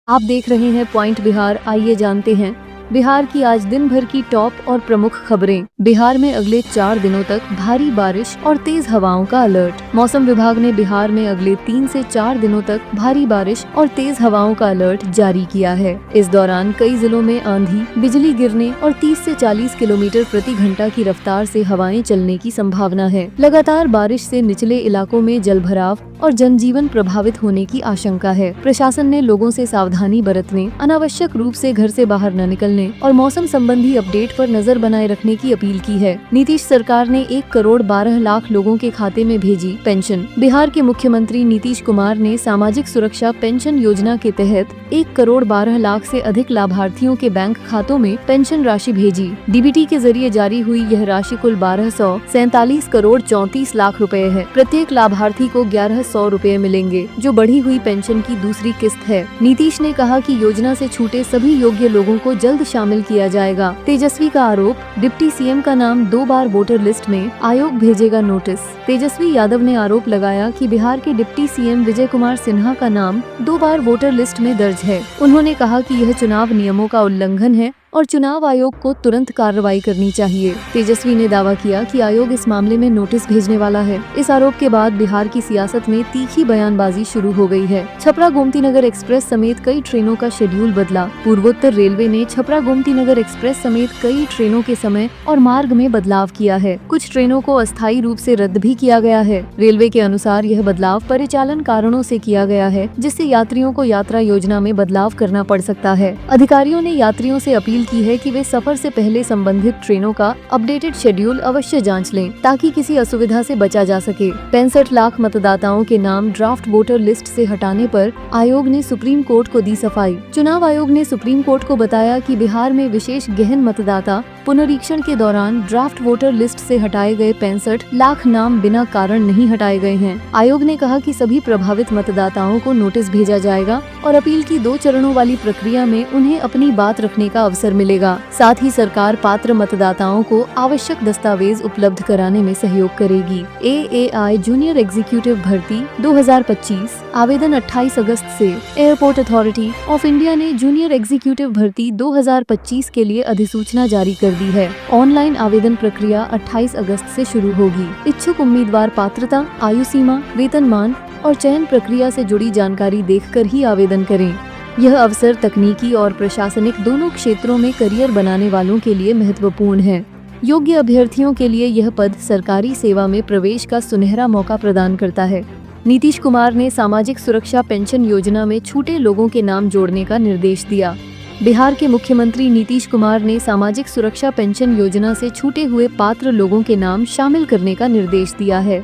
आप देख रहे हैं पॉइंट बिहार। आइए जानते हैं बिहार की आज दिन भर की टॉप और प्रमुख खबरें। बिहार में अगले 4 दिनों तक भारी बारिश और तेज हवाओं का अलर्ट। मौसम विभाग ने बिहार में अगले 3 से 4 दिनों तक भारी बारिश और तेज हवाओं का अलर्ट जारी किया है। इस दौरान कई जिलों में आंधी, बिजली गिरने और 30 से 40 किलोमीटर प्रति घंटा की रफ्तार से हवाएं चलने की संभावना है। लगातार बारिश से निचले इलाकों में जलभराव और जनजीवन प्रभावित होने की आशंका है। प्रशासन ने लोगों से सावधानी बरतने, अनावश्यक रूप से घर से बाहर न निकलने और मौसम संबंधी अपडेट पर नजर बनाए रखने की अपील की है। नीतीश सरकार ने 1 करोड़ 12 लाख लोगों के खाते में भेजी पेंशन। बिहार के मुख्यमंत्री नीतीश कुमार ने सामाजिक सुरक्षा पेंशन योजना के तहत 1 करोड़ 12 लाख से अधिक लाभार्थियों के बैंक खातों में पेंशन राशि भेजी। डीबीटी के जरिए जारी हुई यह राशि कुल 1247 करोड़ 34 लाख रुपए है। प्रत्येक लाभार्थी को 1100 रुपए मिलेंगे, जो बढ़ी हुई पेंशन की दूसरी किस्त है। नीतीश ने कहा कि योजना से छूटे सभी योग्य लोगों को जल्द शामिल किया जाएगा। तेजस्वी का आरोप, डिप्टी सीएम का नाम 2 बार वोटर लिस्ट में, आयोग भेजेगा नोटिस। तेजस्वी यादव ने आरोप लगाया कि बिहार के डिप्टी सीएम विजय कुमार सिन्हा का नाम 2 बार वोटर लिस्ट में दर्ज है। उन्होंने कहा कि यह चुनाव नियमों का उल्लंघन है और चुनाव आयोग को तुरंत कार्रवाई करनी चाहिए। तेजस्वी ने दावा किया कि आयोग इस मामले में नोटिस भेजने वाला है। इस आरोप के बाद बिहार की सियासत में तीखी बयानबाजी शुरू हो गई है। छपरा गोमती नगर एक्सप्रेस समेत कई ट्रेनों का शेड्यूल बदला। पूर्वोत्तर रेलवे ने छपरा गोमती नगर एक्सप्रेस समेत कई ट्रेनों के समय और मार्ग में बदलाव किया है। कुछ ट्रेनों को अस्थायी रूप से रद्द भी किया गया है। रेलवे के अनुसार यह बदलाव परिचालन कारणों से किया गया है, जिससे यात्रियों को यात्रा योजना में बदलाव करना पड़ सकता है। अधिकारियों ने यात्रियों से अपील की है कि वे सफर से पहले संबंधित ट्रेनों का अपडेटेड शेड्यूल अवश्य जांच लें, ताकि किसी असुविधा से बचा जा सके। 65 लाख मतदाताओं के नाम ड्राफ्ट वोटर लिस्ट से हटाने पर आयोग ने सुप्रीम कोर्ट को दी सफाई। चुनाव आयोग ने सुप्रीम कोर्ट को बताया कि बिहार में विशेष गहन मतदाता पुनरीक्षण के दौरान ड्राफ्ट वोटर लिस्ट से हटाए गए 65 लाख नाम बिना कारण नहीं हटाए गए हैं। आयोग ने कहा कि सभी प्रभावित मतदाताओं को नोटिस भेजा जाएगा और अपील की 2 चरणों वाली प्रक्रिया में उन्हें अपनी बात रखने का अवसर मिलेगा। साथ ही सरकार पात्र मतदाताओं को आवश्यक दस्तावेज उपलब्ध कराने में सहयोग करेगी। AAI जूनियर एग्जीक्यूटिव भर्ती 2025 आवेदन 28 अगस्त से। एयरपोर्ट अथॉरिटी ऑफ इंडिया ने जूनियर एग्जीक्यूटिव भर्ती 2025 के लिए अधिसूचना जारी कर दी है। ऑनलाइन आवेदन प्रक्रिया 28 अगस्त से शुरू होगी। इच्छुक उम्मीदवार पात्रता, आयु सीमा, वेतनमान और चयन प्रक्रिया से जुड़ी जानकारी देखकर ही आवेदन करें। यह अवसर तकनीकी और प्रशासनिक दोनों क्षेत्रों में करियर बनाने वालों के लिए महत्वपूर्ण है। योग्य अभ्यर्थियों के लिए यह पद सरकारी सेवा में प्रवेश का सुनहरा मौका प्रदान करता है। नीतीश कुमार ने सामाजिक सुरक्षा पेंशन योजना में छूटे लोगों के नाम जोड़ने का निर्देश दिया। बिहार के मुख्यमंत्री नीतीश कुमार ने सामाजिक सुरक्षा पेंशन योजना से छूटे हुए पात्र लोगों के नाम शामिल करने का निर्देश दिया है।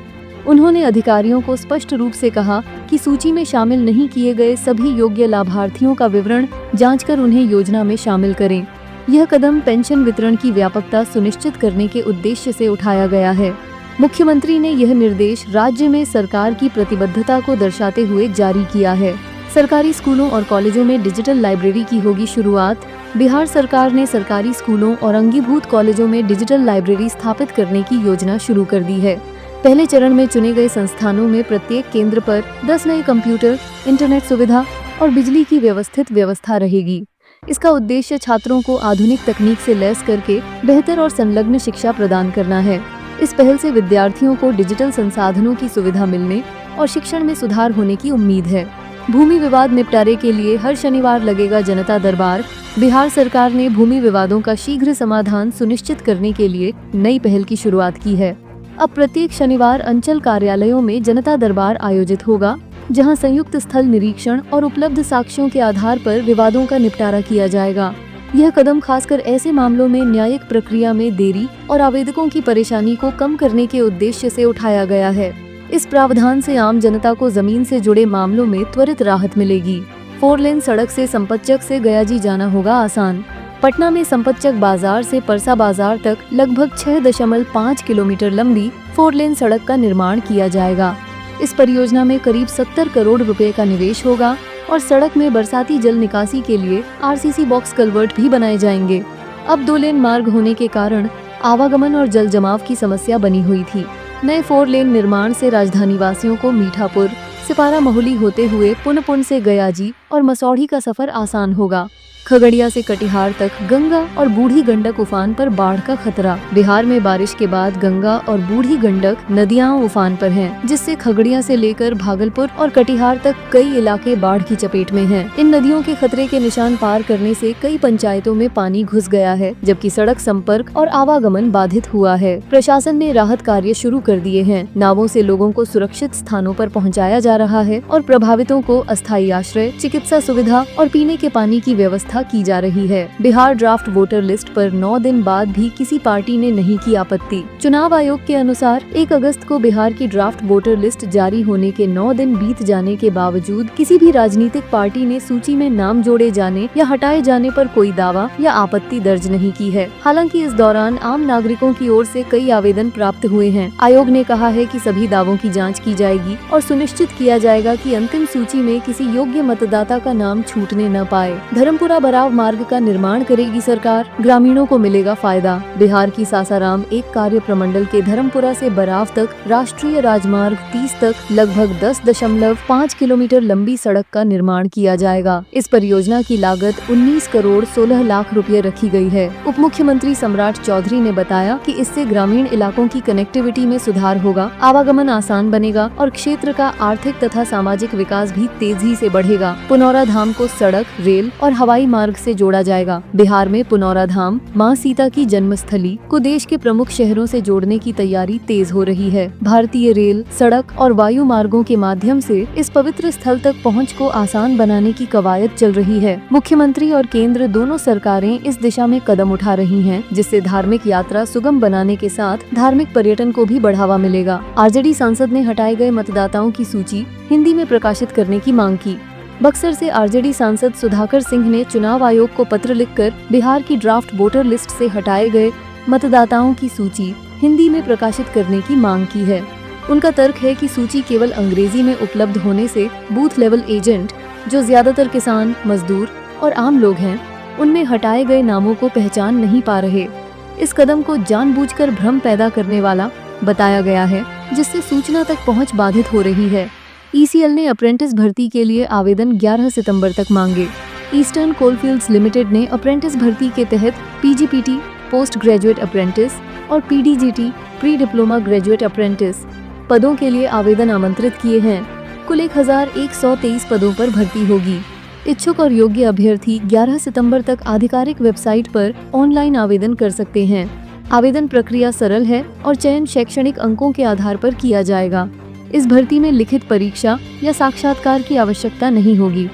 उन्होंने अधिकारियों को स्पष्ट रूप से कहा कि सूची में शामिल नहीं किए गए सभी योग्य लाभार्थियों का विवरण जांचकर उन्हें योजना में शामिल करें। यह कदम पेंशन वितरण की व्यापकता सुनिश्चित करने के उद्देश्य से उठाया गया है। मुख्यमंत्री ने यह निर्देश राज्य में सरकार की प्रतिबद्धता को दर्शाते हुए जारी किया है। सरकारी स्कूलों और कॉलेजों में डिजिटल लाइब्रेरी की होगी शुरुआत। बिहार सरकार ने सरकारी स्कूलों और अंगीभूत कॉलेजों में डिजिटल लाइब्रेरी स्थापित करने की योजना शुरू कर दी है। पहले चरण में चुने गए संस्थानों में प्रत्येक केंद्र पर 10 नए कंप्यूटर, इंटरनेट सुविधा और बिजली की व्यवस्थित व्यवस्था रहेगी। इसका उद्देश्य छात्रों को आधुनिक तकनीक से लैस करके बेहतर और संलग्न शिक्षा प्रदान करना है। इस पहल से विद्यार्थियों को डिजिटल संसाधनों की सुविधा मिलने और शिक्षण में सुधार होने की उम्मीद है। भूमि विवाद निपटारे के लिए हर शनिवार लगेगा जनता दरबार। बिहार सरकार ने भूमि विवादों का शीघ्र समाधान सुनिश्चित करने के लिए नई पहल की शुरुआत की है। अब प्रत्येक शनिवार अंचल कार्यालयों में जनता दरबार आयोजित होगा, जहां संयुक्त स्थल निरीक्षण और उपलब्ध साक्ष्यों के आधार पर विवादों का निपटारा किया जाएगा। यह कदम खासकर ऐसे मामलों में न्यायिक प्रक्रिया में देरी और आवेदकों की परेशानी को कम करने के उद्देश्य से उठाया गया है। इस प्रावधान से आम जनता को जमीन से जुड़े मामलों में त्वरित राहत मिलेगी। 4 लेन सड़क से संपतचक से गयाजी जाना होगा आसान। पटना में संपतचक बाजार से परसा बाजार तक लगभग 6.5 किलोमीटर लंबी 4 लेन सड़क का निर्माण किया जाएगा। इस परियोजना में करीब 70 करोड़ रुपए का निवेश होगा और सड़क में बरसाती जल निकासी के लिए RCC बॉक्स कल्वर्ट भी बनाए जाएंगे। अब 2 लेन मार्ग होने के कारण आवागमन और जल जमाव की समस्या बनी हुई थी। नए 4 लेन निर्माण से राजधानी वासियों को मीठापुर, सिपारा महुली होते हुए पुनपुन से गयाजी और मसौढ़ी का सफर आसान होगा। खगड़िया से कटिहार तक गंगा और बूढ़ी गंडक उफान पर बाढ़ का खतरा। बिहार में बारिश के बाद गंगा और बूढ़ी गंडक नदियां उफान पर हैं, जिससे खगड़िया से लेकर भागलपुर और कटिहार तक कई इलाके बाढ़ की चपेट में हैं। इन नदियों के खतरे के निशान पार करने से कई पंचायतों में पानी घुस गया है, जबकि सड़क संपर्क और आवागमन बाधित हुआ है। प्रशासन ने राहत कार्य शुरू कर दिए हैं। नावों से लोगों को सुरक्षित स्थानों पर पहुँचाया जा रहा है और प्रभावितों को अस्थायी आश्रय, चिकित्सा सुविधा और पीने के पानी की व्यवस्था की जा रही है। बिहार ड्राफ्ट वोटर लिस्ट पर 9 दिन बाद भी किसी पार्टी ने नहीं की आपत्ति। चुनाव आयोग के अनुसार 1 अगस्त को बिहार की ड्राफ्ट वोटर लिस्ट जारी होने के 9 दिन बीत जाने के बावजूद किसी भी राजनीतिक पार्टी ने सूची में नाम जोड़े जाने या हटाए जाने पर कोई दावा या आपत्ति दर्ज नहीं की है। हालांकि इस दौरान आम नागरिकों की ओर से कई आवेदन प्राप्त हुए हैं। आयोग ने कहा है कि सभी दावों की जाँच की जाएगी और सुनिश्चित किया जाएगा कि अंतिम सूची में किसी योग्य मतदाता का नाम छूटने न पाए। धर्मपुरा बराव मार्ग का निर्माण करेगी सरकार, ग्रामीणों को मिलेगा फायदा। बिहार की सासाराम एक कार्य प्रमंडल के धर्मपुरा से बराव तक राष्ट्रीय राजमार्ग 30 तक लगभग 10.5 किलोमीटर लंबी सड़क का निर्माण किया जाएगा। इस परियोजना की लागत 19 करोड़ 16 लाख रुपए रखी गई है। उप मुख्यमंत्री सम्राट चौधरी ने बताया कि इससे ग्रामीण इलाकों की कनेक्टिविटी में सुधार होगा, आवागमन आसान बनेगा और क्षेत्र का आर्थिक तथा सामाजिक विकास भी तेजी से बढ़ेगा। पुनौरा धाम को सड़क, रेल और हवाई मार्ग से जोड़ा जाएगा। बिहार में पुनौरा धाम मां सीता की जन्मस्थली को देश के प्रमुख शहरों से जोड़ने की तैयारी तेज हो रही है। भारतीय रेल, सड़क और वायु मार्गों के माध्यम से इस पवित्र स्थल तक पहुंच को आसान बनाने की कवायद चल रही है। मुख्यमंत्री और केंद्र दोनों सरकारें इस दिशा में कदम उठा रही हैं, जिससे धार्मिक यात्रा सुगम बनाने के साथ धार्मिक पर्यटन को भी बढ़ावा मिलेगा। आरजेडी सांसद ने हटाए गए मतदाताओं की सूची हिंदी में प्रकाशित करने की मांग की। बक्सर से आरजेडी सांसद सुधाकर सिंह ने चुनाव आयोग को पत्र लिखकर बिहार की ड्राफ्ट वोटर लिस्ट से हटाए गए मतदाताओं की सूची हिंदी में प्रकाशित करने की मांग की है। उनका तर्क है कि सूची केवल अंग्रेजी में उपलब्ध होने से बूथ लेवल एजेंट, जो ज्यादातर किसान, मजदूर और आम लोग हैं, उनमें हटाए गए नामों को पहचान नहीं पा रहे। इस कदम को जानबूझकर भ्रम पैदा करने वाला बताया गया है, जिससे सूचना तक पहुँच बाधित हो रही है। ईसीएल ने अप्रेंटिस भर्ती के लिए आवेदन 11 सितंबर तक मांगे। ईस्टर्न कोलफील्ड्स लिमिटेड ने अप्रेंटिस भर्ती के तहत पीजीपीटी, पोस्ट ग्रेजुएट अप्रेंटिस और पीडीजीटी, प्री डिप्लोमा ग्रेजुएट अप्रेंटिस पदों के लिए आवेदन आमंत्रित किए हैं। कुल 1123 पदों पर भर्ती होगी। इच्छुक और योग्य अभ्यर्थी 11 सितंबर तक आधिकारिक वेबसाइट पर ऑनलाइन आवेदन कर सकते हैं। आवेदन प्रक्रिया सरल है और चयन शैक्षणिक अंकों के आधार पर किया जाएगा। इस भर्ती में लिखित परीक्षा या साक्षात्कार की आवश्यकता नहीं होगी।